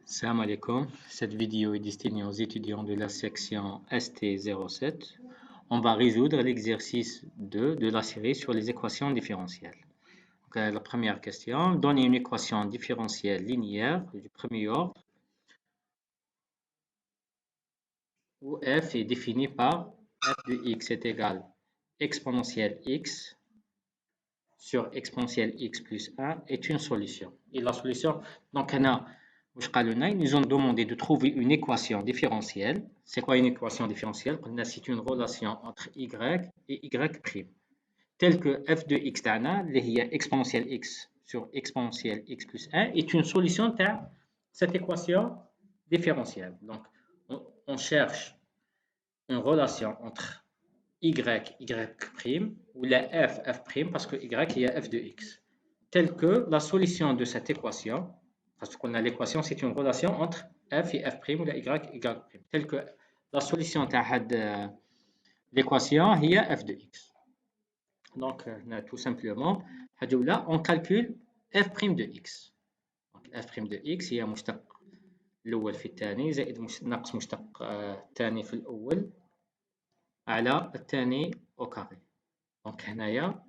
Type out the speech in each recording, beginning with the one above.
Salam alaikum. Cette vidéo est destinée aux étudiants de la section ST07. On va résoudre l'exercice 2 de la série sur les équations différentielles. Donc, la première question, donner une équation différentielle linéaire du premier ordre où f est défini par f de x est égal exponentielle x sur exponentielle x plus 1 est une solution. Et la solution, donc, ils nous ont demandé de trouver une équation différentielle. C'est quoi une équation différentielle? C'est une relation entre y et y', telle que f de x exponentielle x sur exponentielle x plus 1 est une solution de cette équation différentielle. Donc, on cherche une relation entre y, y', ou la f, f', parce que y, il y a f de x, telle que la solution de cette équation, parce qu'on a l'équation, c'est une relation entre f et f' ou la y, y', telle que la solution de l'équation, il y a f de x. Donc, tout simplement, on calcule f' de x. Donc, f' de x هي مشتق الأول في الثاني زائد ناقص مشتق الثاني في الأول على الثاني au carré. Donc, هنايا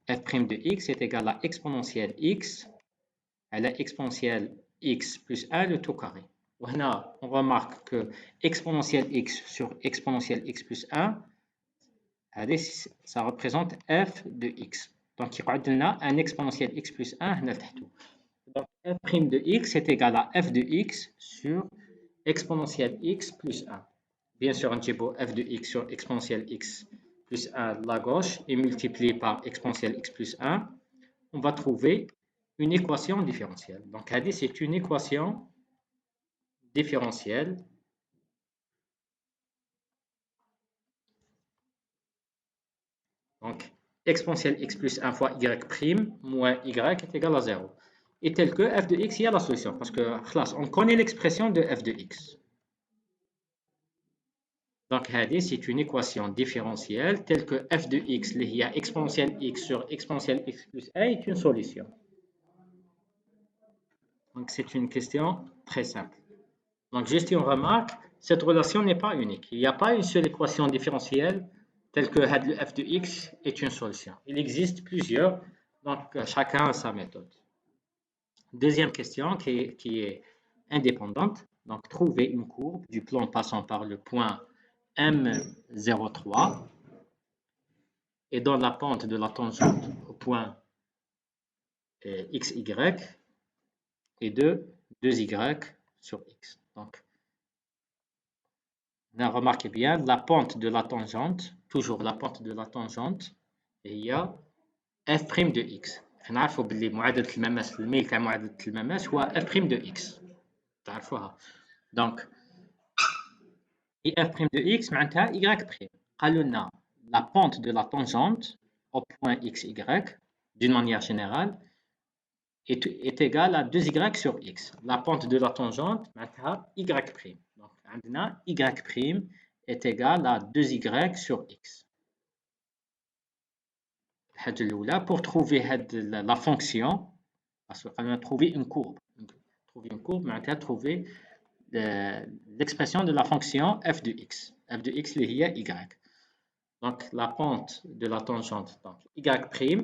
f' de x est égal à exponentielle x à la exponentielle x plus 1 le tout carré. Voilà, on remarque que exponentielle x sur exponentielle x plus 1, ça représente f de x. Donc, il y a un exponentielle x plus 1. Donc, f' de x est égal à f de x sur exponentielle x plus 1. Bien sûr, on dit f de x sur exponentielle x plus 1 la gauche et multiplié par exponentielle x plus 1, on va trouver une équation différentielle. Donc, c'est une équation différentielle donc exponentielle x plus 1 fois y' moins y est égal à 0. Et tel que f de x, il y a la solution. Parce que on connaît l'expression de f de x. Donc, c'est une équation différentielle telle que f de x, il y a exponentielle x sur exponentielle x plus 1 est une solution. Donc, c'est une question très simple. Donc, juste une remarque, cette relation n'est pas unique. Il n'y a pas une seule équation différentielle telle que le f de x est une solution. Il existe plusieurs, donc chacun a sa méthode. Deuxième question qui est indépendante. Donc, trouver une courbe du plan passant par le point M03 et dans la pente de la tangente au point XY et de 2y sur x. Donc, remarquez bien, la pente de la tangente, toujours la pente de la tangente, et il y a f' de x. نعرفوا باللي معادلة المماس الميل تاع معادلة المماس هو f' de x. تعرفوها. Donc, f' de x معناتها y'. قالوا لنا la pente de la tangente au point xy, d'une manière générale, est égale à 2y sur x. La pente de la tangente معناتها y'. Donc, عندنا y' est égal à 2y sur x. Pour trouver la fonction, parce qu'on a trouvé une courbe. Trouver une courbe, معناتها trouver l'expression de la fonction f de x. f de x اللي هي y. Donc, la pente de la tangente, donc y'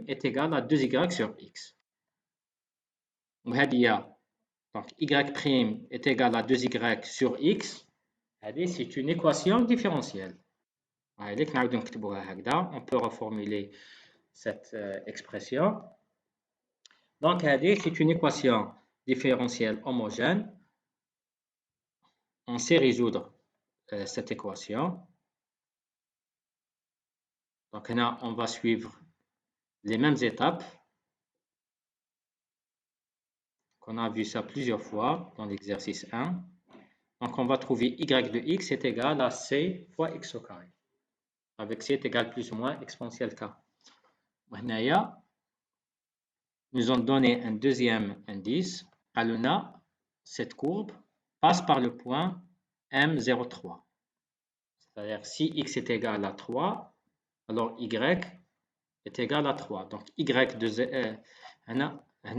est égale à 2y sur x. Donc, y' est égal à 2y sur x. C'est une équation différentielle. On peut reformuler cette expression. Donc, c'est une équation différentielle homogène. On sait résoudre cette équation. Donc, là, on va suivre les mêmes étapes. On a vu ça plusieurs fois dans l'exercice 1. Donc, on va trouver y de x est égal à c fois x au carré. Avec c est égal plus ou moins exponentielle k. Maintenant, nous ont donné un deuxième indice. Alors, cette courbe passe par le point M03. C'est-à-dire, si x est égal à 3, alors y est égal à 3. Donc, y de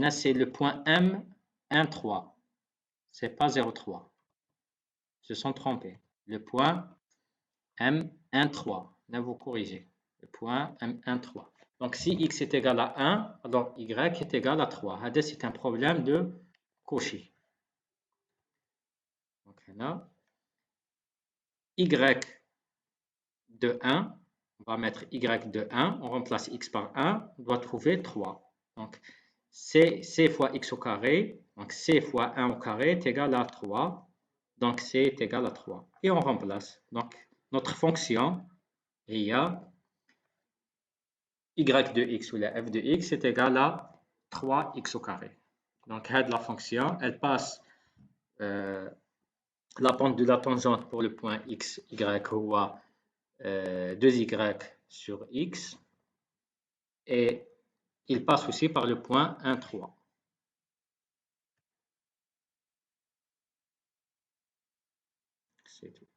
c'est le point M, 1, 3. C'est pas 0,3. Ils se sont trompés. Le point M, 1, 3. Là, vous corrigez. Le point M, 1, 3. Donc, si x est égal à 1, alors y est égal à 3. C'est un problème de Cauchy. Donc, là, y de 1, on va mettre y de 1, on remplace x par 1, on doit trouver 3. Donc, c fois x au carré, donc c fois 1 au carré est égal à 3. Donc, c est égal à 3. Et on remplace. Donc, notre fonction, il y a y de x ou la f de x est égal à 3x au carré. Donc, la fonction, elle passe la pente de la tangente pour le point x, y, ou 2y sur x. Et il passe aussi par le point 1, 3. C'est tout.